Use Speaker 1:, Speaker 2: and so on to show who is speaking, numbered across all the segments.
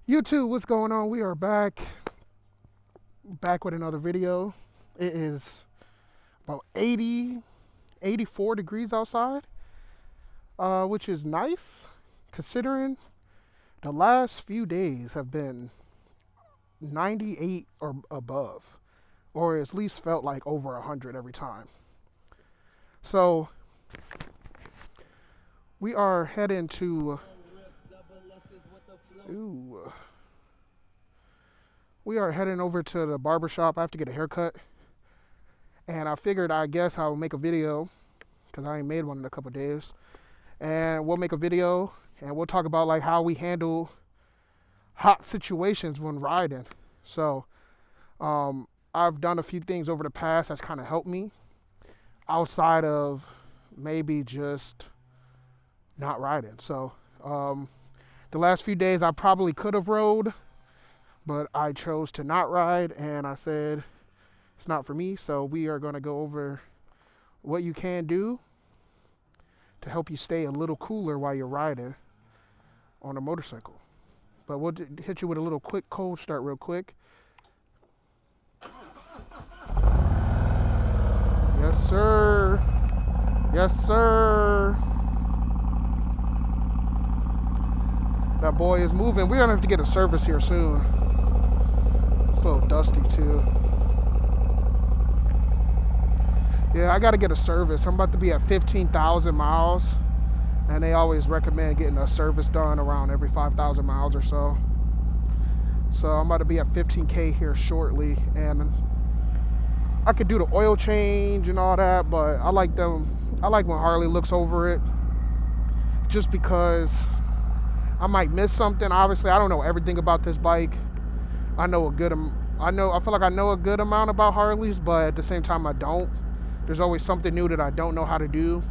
Speaker 1: YouTube, what's going on? We are back with another video. It is about 84 degrees outside, which is nice considering the last few days have been 98 or above, or at least felt like over 100 every time. So we are heading to we are heading over to the barber shop. I have to get a haircut, and I figured I guess I'll make a video because I ain't made one in a couple days, and we'll make a video and we'll talk about like how we handle hot situations when riding. So I've done a few things over the past that's kind of helped me outside of maybe just not riding. So the last few days I probably could have rode, but I chose to not ride, and I said it's not for me. So we are going to go over what you can do to help you stay a little cooler while you're riding on a motorcycle. But we'll hit you with a little quick cold start real quick. Yes, sir. Yes, sir. That boy is moving. We're gonna have to get a service here soon. It's a little dusty too. Yeah, I gotta get a service. I'm about to be at 15,000 miles, and they always recommend getting a service done around every 5,000 miles or so. So I'm about to be at 15K here shortly, and I could do the oil change and all that, but I like when Harley looks over it, just because I might miss something. Obviously, I don't know everything about this bike. I feel like I know a good amount about Harleys, but at the same time I don't. There's always something new that I don't know how to do.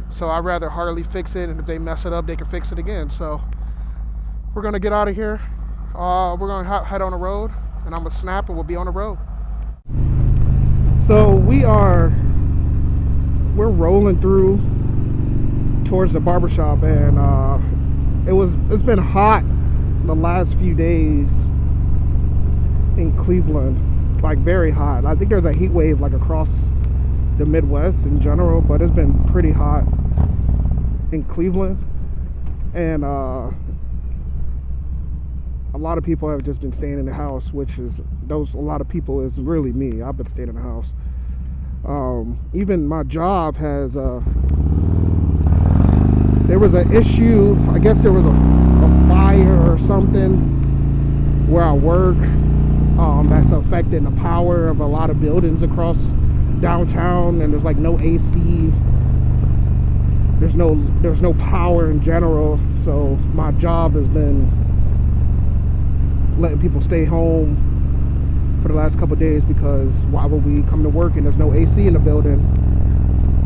Speaker 1: So I'd rather Harley fix it, and if they mess it up, they can fix it again. So we're gonna get out of here. We're gonna head on the road, and I'm gonna snap, and we'll be on the road. So we're rolling through towards the barbershop, and it's been hot the last few days in Cleveland, like very hot. I think there's a heat wave like across the Midwest in general, but it's been pretty hot in Cleveland, and a lot of people have just been staying in the house, which is a lot of people is really me. I've been staying in the house. Even my job has there was an issue. I guess there was a fire or something where I work that's affecting the power of a lot of buildings across downtown, and there's like no AC. There's no power in general. So my job has been letting people stay home for the last couple of days, because why would we come to work and there's no AC in the building?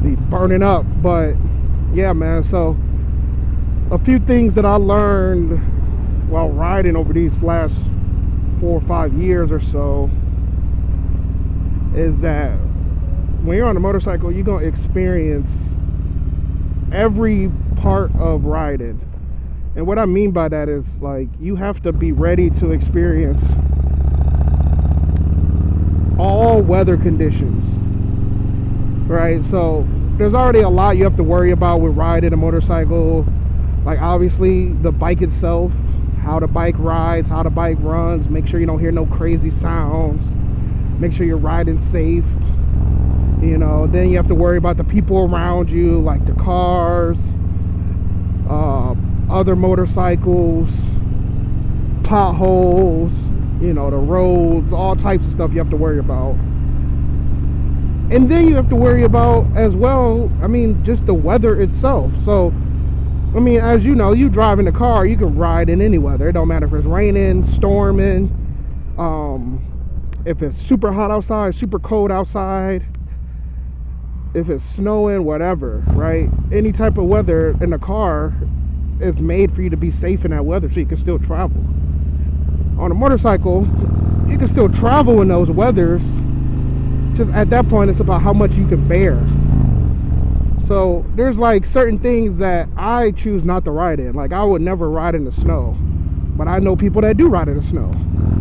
Speaker 1: Be burning up. But yeah, man, so a few things that I learned while riding over these last 4 or 5 years or so is that when you're on a motorcycle, you're going to experience every part of riding. And what I mean by that is, like, you have to be ready to experience all weather conditions, right? So there's already a lot you have to worry about with riding a motorcycle. Like, obviously the bike itself, how the bike rides, how the bike runs, make sure you don't hear no crazy sounds, make sure you're riding safe, you know. Then you have to worry about the people around you, like the cars, other motorcycles, potholes, you know, the roads, all types of stuff you have to worry about. And then you have to worry about as well, I mean, just the weather itself. So I mean, as you know, you drive in the car, you can ride in any weather. It don't matter if it's raining, storming, if it's super hot outside, super cold outside, if it's snowing, whatever, right? Any type of weather in the car is made for you to be safe in that weather, so you can still travel. On a motorcycle, you can still travel in those weathers. Just at that point, it's about how much you can bear. So there's like certain things that I choose not to ride in. Like, I would never ride in the snow. But I know people that do ride in the snow.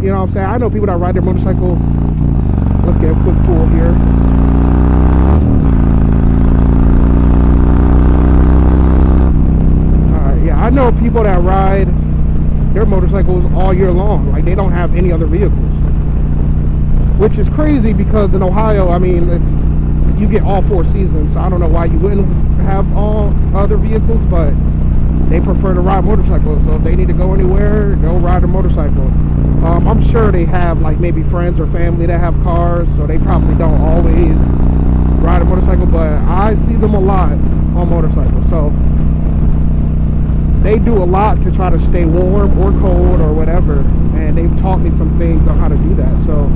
Speaker 1: You know what I'm saying? I know people that ride their motorcycle. Let's get a quick pull here. Yeah, I know people that ride their motorcycles all year long. Like, they don't have any other vehicles. Which is crazy because in Ohio, I mean, you get all 4 seasons. So I don't know why you wouldn't have all other vehicles, but they prefer to ride motorcycles. So if they need to go anywhere, they'll ride a motorcycle. I'm sure they have like maybe friends or family that have cars, so they probably don't always ride a motorcycle, but I see them a lot on motorcycles. So they do a lot to try to stay warm or cold or whatever, and they've taught me some things on how to do that. So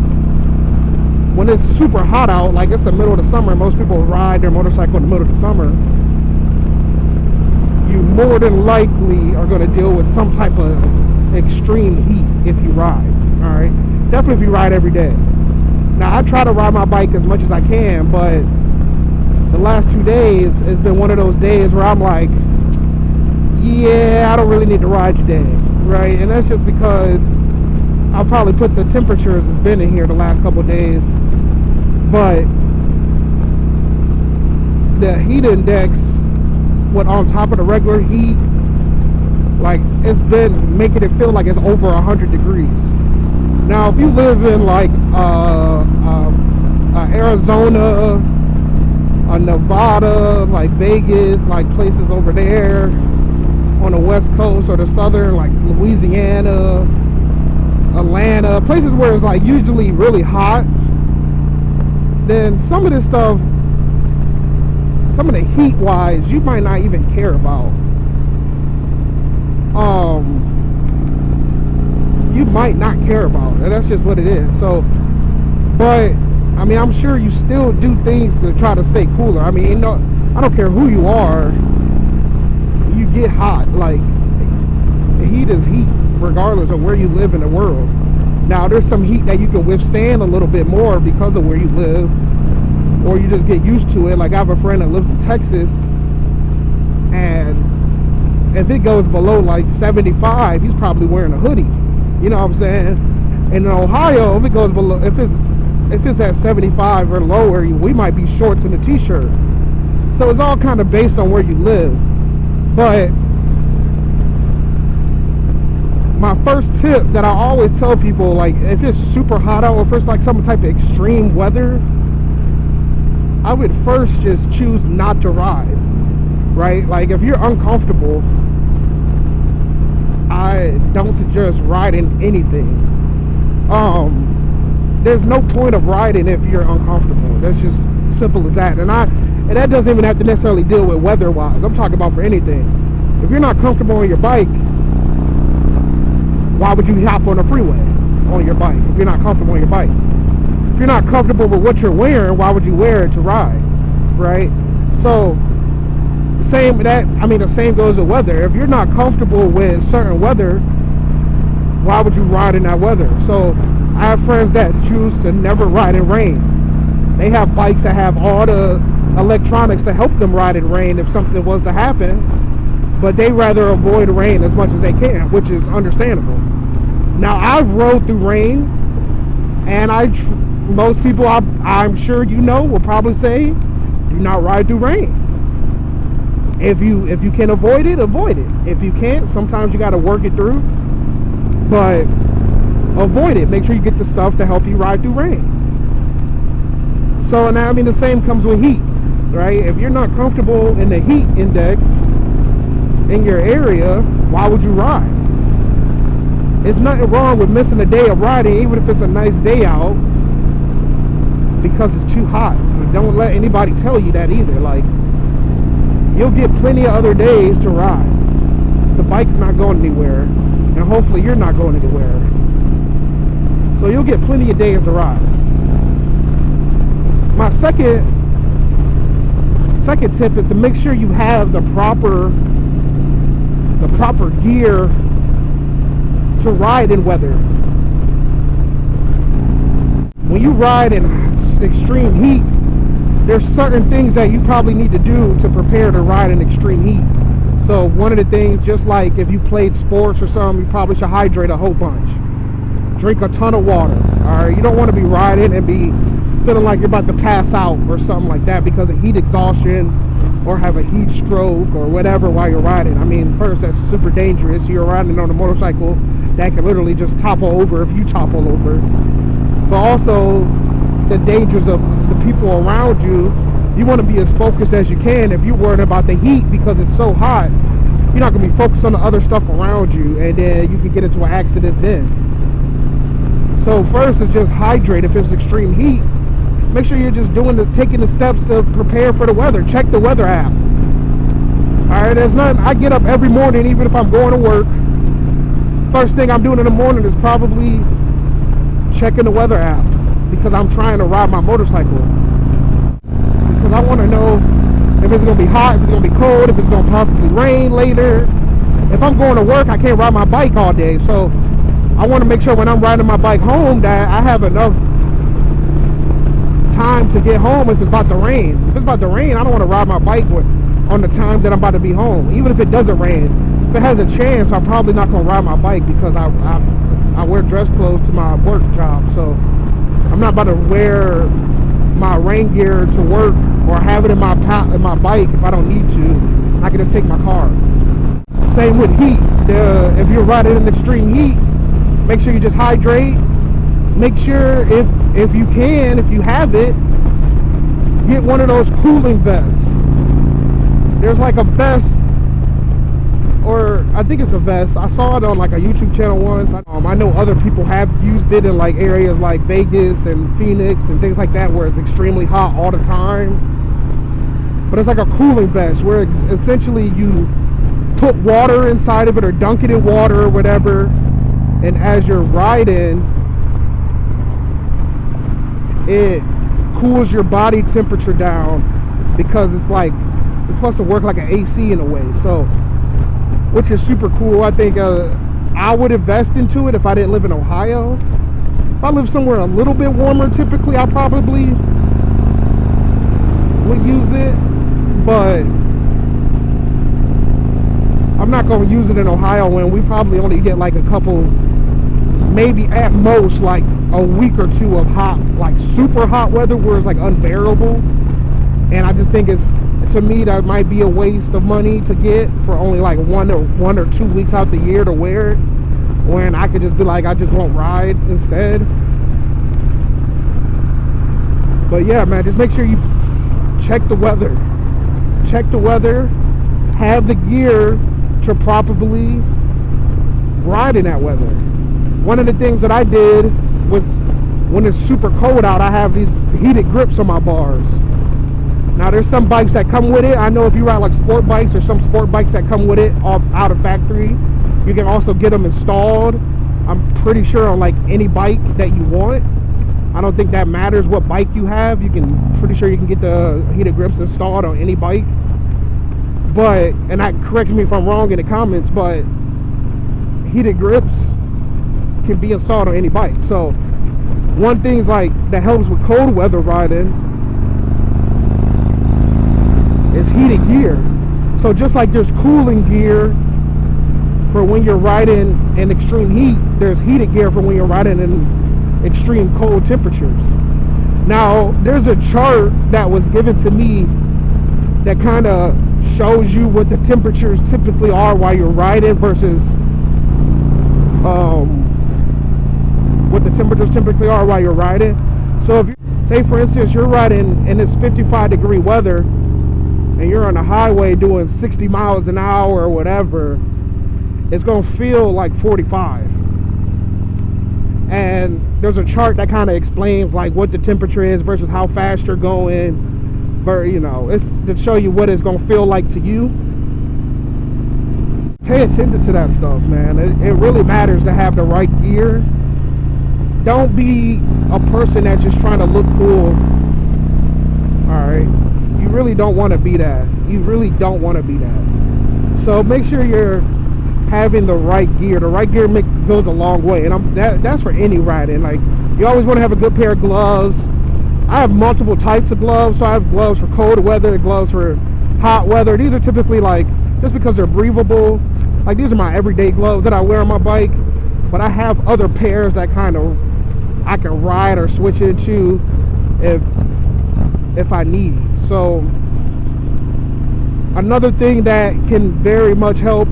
Speaker 1: when it's super hot out, like it's the middle of the summer, most people ride their motorcycle in the middle of the summer, you more than likely are going to deal with some type of extreme heat if you ride. All right, definitely if you ride every day. Now I try to ride my bike as much as I can, but the last 2 days has been one of those days where I'm like, yeah, I don't really need to ride today, right? And that's just because I'll probably put the temperatures has been in here the last couple of days, but the heat index, what on top of the regular heat, like it's been making it feel like it's over 100 degrees. Now, if you live in like Arizona, Nevada, like Vegas, like places over there on the West Coast or the southern, like Louisiana, Atlanta, places where it's like usually really hot, then some of this stuff, some of the heat wise, you might not even care about. You might not care about it. That's just what it is. So, but I mean, I'm sure you still do things to try to stay cooler. I mean, you know, I don't care who you are, you get hot. Like, heat is heat regardless of where you live in the world. Now, there's some heat that you can withstand a little bit more because of where you live, or you just get used to it. Like, I have a friend that lives in Texas, and if it goes below like 75, he's probably wearing a hoodie. You know what I'm saying? And in Ohio, if it goes below, if it's at 75 or lower, we might be shorts and a t-shirt. So it's all kind of based on where you live. But my first tip that I always tell people, like if it's super hot out or if it's like some type of extreme weather, I would first just choose not to ride, right? Like if you're uncomfortable, I don't suggest riding anything. There's no point of riding if you're uncomfortable. That's just simple as that. And that doesn't even have to necessarily deal with weather-wise. I'm talking about for anything. If you're not comfortable on your bike, why would you hop on a freeway on your bike if you're not comfortable on your bike? If you're not comfortable with what you're wearing, why would you wear it to ride, right? So the same goes with weather. If you're not comfortable with certain weather, why would you ride in that weather? So I have friends that choose to never ride in rain. They have bikes that have all the electronics to help them ride in rain if something was to happen, but they rather avoid rain as much as they can, which is understandable. Now, I've rode through rain, and most people I'm sure you know will probably say, do not ride through rain. If you can avoid it, avoid it. If you can't, sometimes you got to work it through, but avoid it. Make sure you get the stuff to help you ride through rain. So now, I mean, the same comes with heat, right? If you're not comfortable in the heat index in your area, why would you ride? It's nothing wrong with missing a day of riding, even if it's a nice day out, because it's too hot. Don't let anybody tell you that either. Like, you'll get plenty of other days to ride. The bike's not going anywhere, and hopefully you're not going anywhere. So you'll get plenty of days to ride. My second tip is to make sure you have the proper gear to ride in weather. When you ride in extreme heat, there's certain things that you probably need to do to prepare to ride in extreme heat. So one of the things, just like if you played sports or something, you probably should hydrate a whole bunch. Drink a ton of water. All right, you don't want to be riding and be feeling like you're about to pass out or something like that because of heat exhaustion or have a heat stroke or whatever while you're riding. I mean, first, that's super dangerous. You're riding on a motorcycle that can literally just topple over if you topple over. But also the dangers of the people around you. You want to be as focused as you can. If you're worried about the heat because it's so hot, you're not going to be focused on the other stuff around you, and then you can get into an accident then. So first is just hydrate. If it's extreme heat, make sure you're just taking the steps to prepare for the weather. Check the weather app. All right, there's nothing. I get up every morning, even if I'm going to work. First thing I'm doing in the morning is probably checking the weather app because I'm trying to ride my motorcycle. Because I want to know if it's going to be hot, if it's going to be cold, if it's going to possibly rain later. If I'm going to work, I can't ride my bike all day. So I want to make sure when I'm riding my bike home that I have enough time to get home if it's about to rain. If it's about to rain, I don't want to ride my bike on the times that I'm about to be home. Even if it doesn't rain, if it has a chance, I'm probably not going to ride my bike because I wear dress clothes to my work job. So I'm not about to wear my rain gear to work or have it in my bike if I don't need to. I can just take my car. Same with heat. If you're riding in extreme heat, make sure you just hydrate. Make sure if you can, if you have it, get one of those cooling vests. There's like a vest, or I think it's a vest. I saw it on like a YouTube channel once. I know other people have used it in like areas like Vegas and Phoenix and things like that where it's extremely hot all the time. But it's like a cooling vest where it's essentially you put water inside of it or dunk it in water or whatever, and as you're riding, it cools your body temperature down because it's supposed to work like an AC in a way. So, which is super cool. I think I would invest into it if I didn't live in Ohio. If I live somewhere a little bit warmer, typically I probably would use it, but I'm not going to use it in Ohio when we probably only get like a couple, maybe at most like a week or two of hot, like super hot weather where it's like unbearable. And I just think to me that might be a waste of money to get for only like one or 2 weeks out the year to wear it, when I could just be like, I just won't ride instead. But yeah, man, just make sure you check the weather. Have the gear to properly ride in that weather. One of the things that I did was, when it's super cold out, I have these heated grips on my bars. Now there's some bikes that come with it. I know if you ride like sport bikes, or some sport bikes that come with it out of factory. You can also get them installed. I'm pretty sure on like any bike that you want. I don't think that matters what bike you have. Pretty sure you can get the heated grips installed on any bike. But, and correct me if I'm wrong in the comments, but heated grips can be installed on any bike. So one thing that helps with cold weather riding is heated gear. So just like there's cooling gear for when you're riding in extreme heat, there's heated gear for when you're riding in extreme cold temperatures. Now there's a chart that was given to me that kind of shows you what the temperatures typically are while you're riding versus what the temperatures typically are while you're riding. So if you say, for instance, you're riding in this 55-degree weather and you're on the highway doing 60 miles an hour or whatever, it's gonna feel like 45. And there's a chart that kind of explains like what the temperature is versus how fast you're going. It's to show you what it's gonna feel like to you. Pay attention to that stuff, man. It really matters to have the right gear. Don't be a person that's just trying to look cool. Alright, you really don't want to be that. So make sure you're having the right gear. The right gear goes a long way, and that's for any riding. Like, you always want to have a good pair of gloves. I have multiple types of gloves. So I have gloves for cold weather, gloves for hot weather. These are typically like just because they're breathable. Like, these are my everyday gloves that I wear on my bike, but I have other pairs that kind of I can ride or switch into if I need. So another thing that can very much help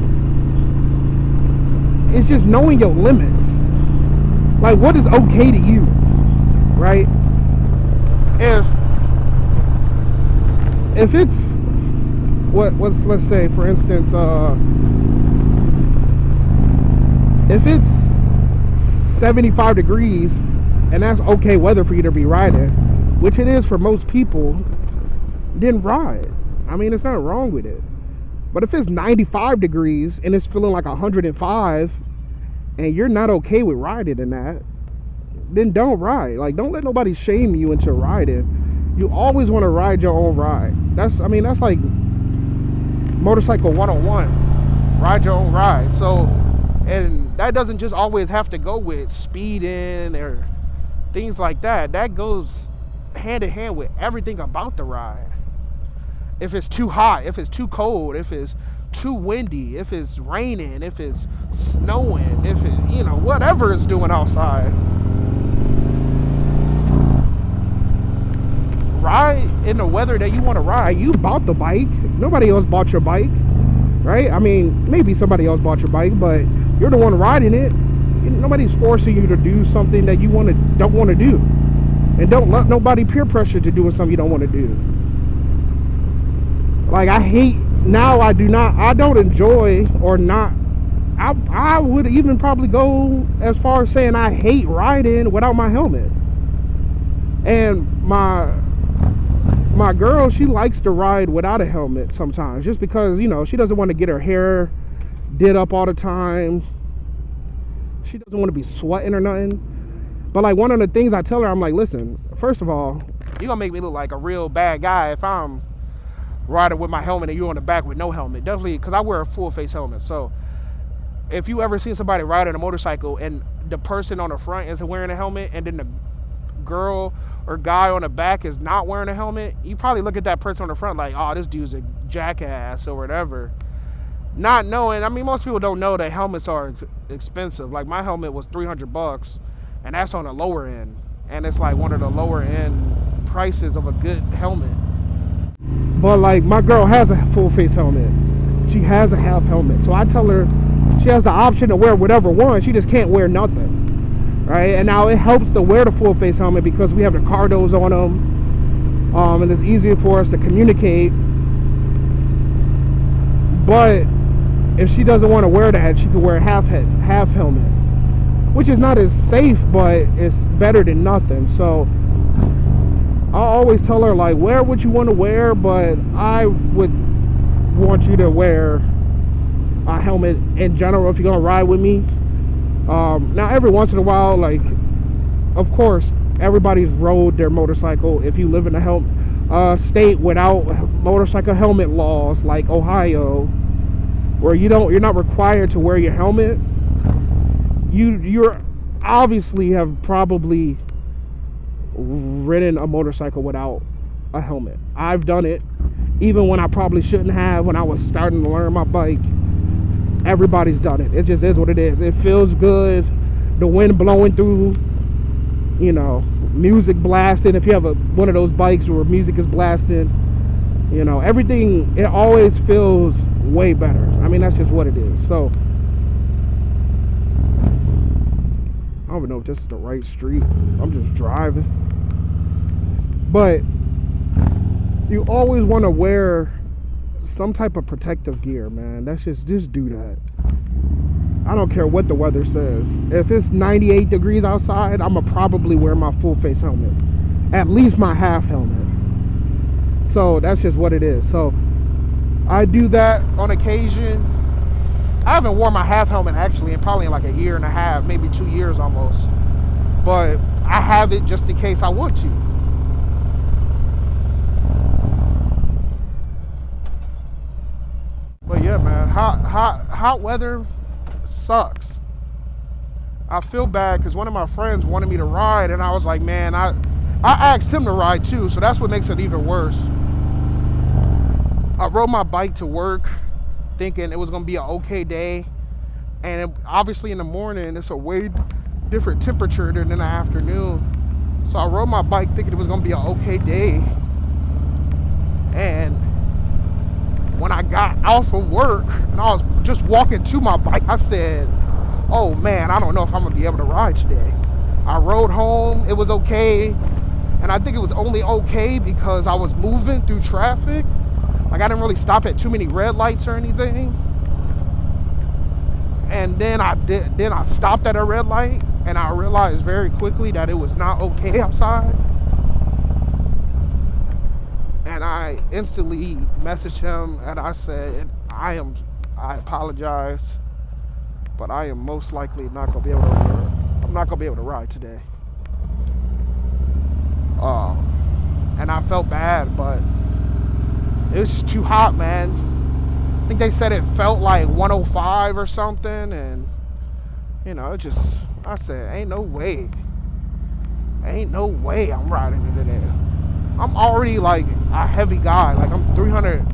Speaker 1: is just knowing your limits. Like, what is okay to you, right? If it's what's, let's say for instance, if it's 75 degrees and that's okay weather for you to be riding, which it is for most people, then ride. I mean, it's not wrong with it. But if it's 95 degrees and it's feeling like 105 and you're not okay with riding in that, then don't ride. Like, don't let nobody shame you into riding. You always want to ride your own ride. That's like motorcycle 101. Ride your own ride. So, and that doesn't just always have to go with speeding or things like that. That goes hand in hand with everything about the ride. If it's too hot, if it's too cold, if it's too windy, if it's raining, if it's snowing, if it, whatever it's doing outside, ride in the weather that you want to ride. You bought the bike. Nobody else bought your bike, right? I mean, maybe somebody else bought your bike, but you're the one riding it. Nobody's forcing you to do something that you don't want to do. And don't let nobody peer pressure to doing something you don't want to do. Like, I don't enjoy or not. I would even probably go as far as saying I hate riding without my helmet. And my girl, she likes to ride without a helmet sometimes, just because, she doesn't want to get her hair did up all the time. She doesn't want to be sweating or nothing. But like, one of the things I tell her, I'm like, listen, first of all, you're gonna make me look like a real bad guy if I'm riding with my helmet and you're on the back with no helmet. Definitely, because I wear a full face helmet. So if you ever seen somebody riding a motorcycle and the person on the front isn't wearing a helmet, and then the girl or guy on the back is not wearing a helmet, you probably look at that person on the front like, oh, this dude's a jackass or whatever. Not knowing, I mean, most people don't know that helmets are expensive. Like, my helmet was $300, and that's on the lower end. And it's like one of the lower end prices of a good helmet. But like, my girl has a full face helmet. She has a half helmet. So I tell her she has the option to wear whatever one. She just can't wear nothing, right? And now it helps to wear the full face helmet because we have the cardos on them, and it's easier for us to communicate. But if she doesn't want to wear that, she can wear a half helmet, which is not as safe, but it's better than nothing. So I always tell her, like, wear what you want to wear, but I would want you to wear a helmet in general if you're gonna ride with me. Now, every once in a while, like, of course, everybody's rode their motorcycle. If you live in a state without motorcycle helmet laws, like Ohio, where you're not required to wear your helmet, you're obviously have probably ridden a motorcycle without a helmet. I've done it, even when I probably shouldn't have, when I was starting to learn my bike. Everybody's done it. It just is what it is. It feels good. The wind blowing through, music blasting. If you have one of those bikes where music is blasting, everything, it always feels way better. I mean, that's just what it is. So I don't even know if this is the right street. I'm just driving. But you always want to wear some type of protective gear, man. That's just do that. I don't care what the weather says. If it's 98 degrees outside, I'm gonna probably wear my full face helmet, at least my half helmet. So that's just what it is. So I do that on occasion. I haven't worn my half helmet actually in probably like a year and a half, maybe 2 years almost. But I have it just in case I want to. But yeah, man, hot weather sucks. I feel bad because one of my friends wanted me to ride, and I was like, man, I asked him to ride too, so that's what makes it even worse. I rode my bike to work thinking it was gonna be an okay day. And obviously in the morning, it's a way different temperature than in the afternoon. So I rode my bike thinking it was gonna be an okay day. And when I got off of work and I was just walking to my bike, I said, oh man, I don't know if I'm gonna be able to ride today. I rode home, it was okay. And I think it was only okay because I was moving through traffic. Like I didn't really stop at too many red lights or anything. And then I stopped at a red light and I realized very quickly that it was not okay outside. And I instantly messaged him and I said, I apologize, but I am most likely not gonna be able to I'm not gonna be able to ride today. And I felt bad, but it was just too hot, man. I think they said it felt like 105 or something, and you know, I said, ain't no way I'm riding it today. I'm already like a heavy guy, like I'm 300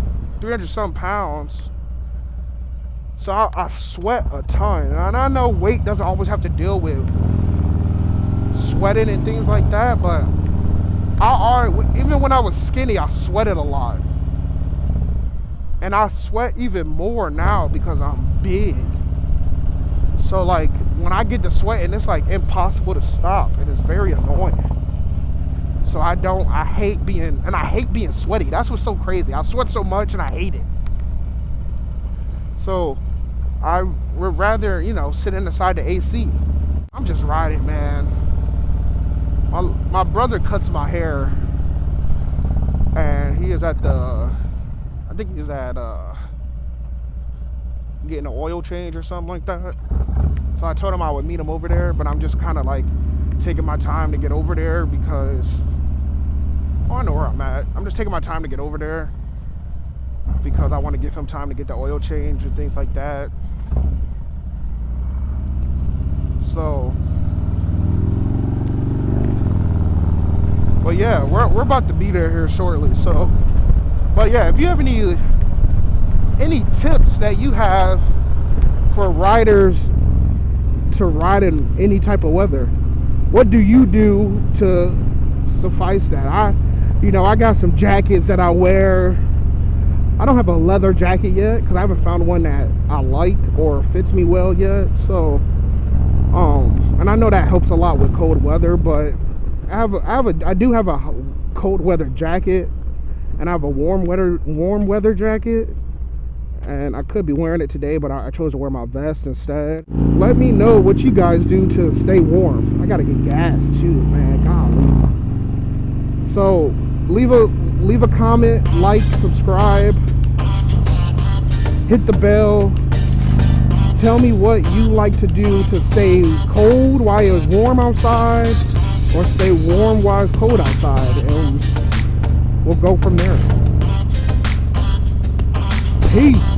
Speaker 1: some pounds. So I sweat a ton, and I know weight doesn't always have to deal with sweating and things like that, but even when I was skinny, I sweated a lot. And I sweat even more now because I'm big. So like when I get to sweating, it's like impossible to stop, and it's very annoying. So I hate being sweaty. That's what's so crazy. I sweat so much and I hate it. So I would rather, you know, sit inside the AC. I'm just riding, man. My brother cuts my hair, and he is at I think he's at getting an oil change or something like that. So I told him I would meet him over there, but I'm just kind of like taking my time to get over there because I know where I'm at. I'm just taking my time to get over there because I want to give him time to get the oil change and things like that. So, but yeah, we're about to be there here shortly. So, but yeah, if you have any tips that you have for riders to ride in any type of weather, what do you do to suffice that? I got some jackets that I wear. I don't have a leather jacket yet because I haven't found one that I like or fits me well yet. So, and I know that helps a lot with cold weather, but I do have a cold weather jacket, and I have a warm weather jacket, and I could be wearing it today, but I chose to wear my vest instead. Let me know what you guys do to stay warm. I gotta get gas too, man. Golly. So leave a comment, like, subscribe, hit the bell. Tell me what you like to do to stay cold while it's warm outside, or stay warm while it's cold outside, and we'll go from there. Peace.